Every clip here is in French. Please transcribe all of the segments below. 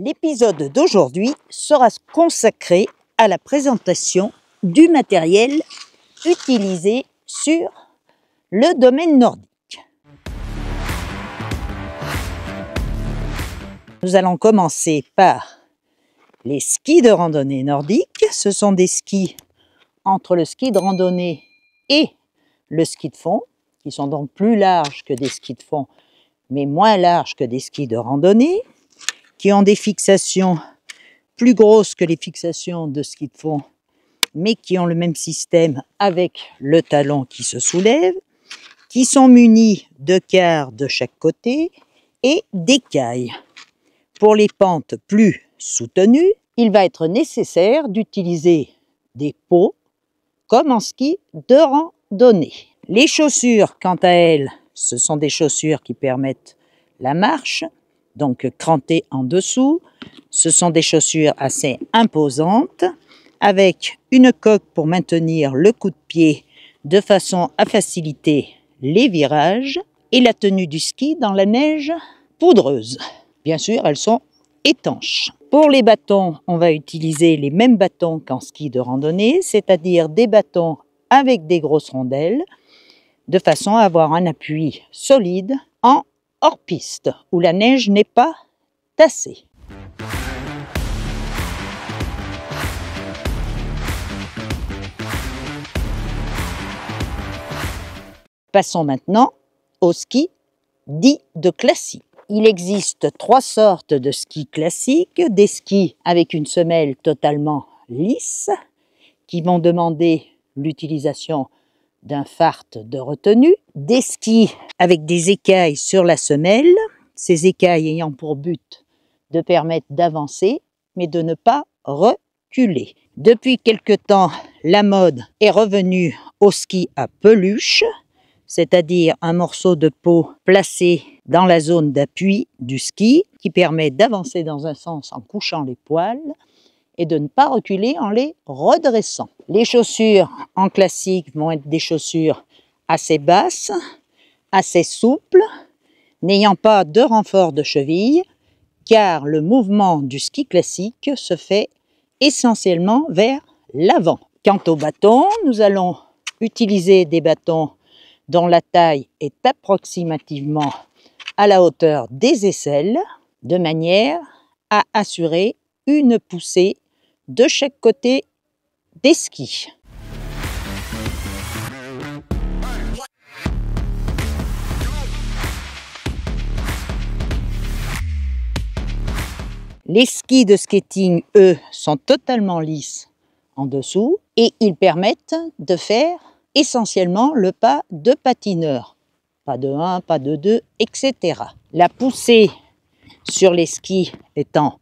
L'épisode d'aujourd'hui sera consacré à la présentation du matériel utilisé sur le domaine nordique. Nous allons commencer par les skis de randonnée nordique. Ce sont des skis entre le ski de randonnée et le ski de fond, qui sont donc plus larges que des skis de fond, mais moins larges que des skis de randonnée, qui ont des fixations plus grosses que les fixations de ski de fond, mais qui ont le même système avec le talon qui se soulève, qui sont munis de quarts de chaque côté et d'écailles. Pour les pentes plus soutenues, il va être nécessaire d'utiliser des pots, comme en ski de randonnée. Les chaussures, quant à elles, ce sont des chaussures qui permettent la marche, donc crantées en dessous. Ce sont des chaussures assez imposantes, avec une coque pour maintenir le coup de pied de façon à faciliter les virages, et la tenue du ski dans la neige poudreuse. Bien sûr, elles sont étanches. Pour les bâtons, on va utiliser les mêmes bâtons qu'en ski de randonnée, c'est-à-dire des bâtons avec des grosses rondelles, de façon à avoir un appui solide en hors-piste, où la neige n'est pas tassée. Passons maintenant au ski dit de classique. Il existe trois sortes de skis classiques, des skis avec une semelle totalement lisse, qui vont demander l'utilisation d'un fart de retenue, des skis avec des écailles sur la semelle, ces écailles ayant pour but de permettre d'avancer, mais de ne pas reculer. Depuis quelque temps, la mode est revenue au ski à peluche, c'est-à-dire un morceau de peau placé dans la zone d'appui du ski, qui permet d'avancer dans un sens en couchant les poils et de ne pas reculer en les redressant. Les chaussures en classique vont être des chaussures assez basses, assez souples, n'ayant pas de renfort de cheville, car le mouvement du ski classique se fait essentiellement vers l'avant. Quant aux bâtons, nous allons utiliser des bâtons dont la taille est approximativement à la hauteur des aisselles, de manière à assurer une poussée de chaque côté des skis. Les skis de skating, eux, sont totalement lisses en dessous et ils permettent de faire essentiellement le pas de patineur. Pas de 1, pas de 2, etc. La poussée sur les skis étant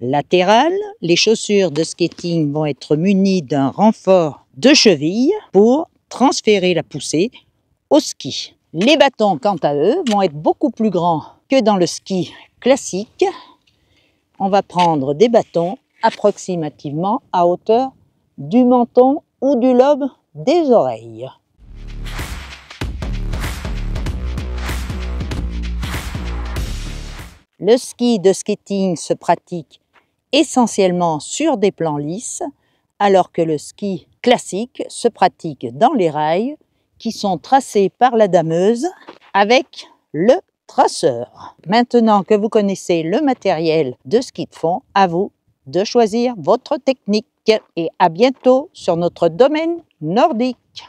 latérale, les chaussures de skating vont être munies d'un renfort de cheville pour transférer la poussée au ski. Les bâtons, quant à eux, vont être beaucoup plus grands que dans le ski classique. On va prendre des bâtons approximativement à hauteur du menton ou du lobe des oreilles. Le ski de skating se pratique essentiellement sur des plans lisses, alors que le ski classique se pratique dans les rails qui sont tracés par la dameuse avec le traceur. Maintenant que vous connaissez le matériel de ski de fond, à vous de choisir votre technique. Et à bientôt sur notre domaine nordique.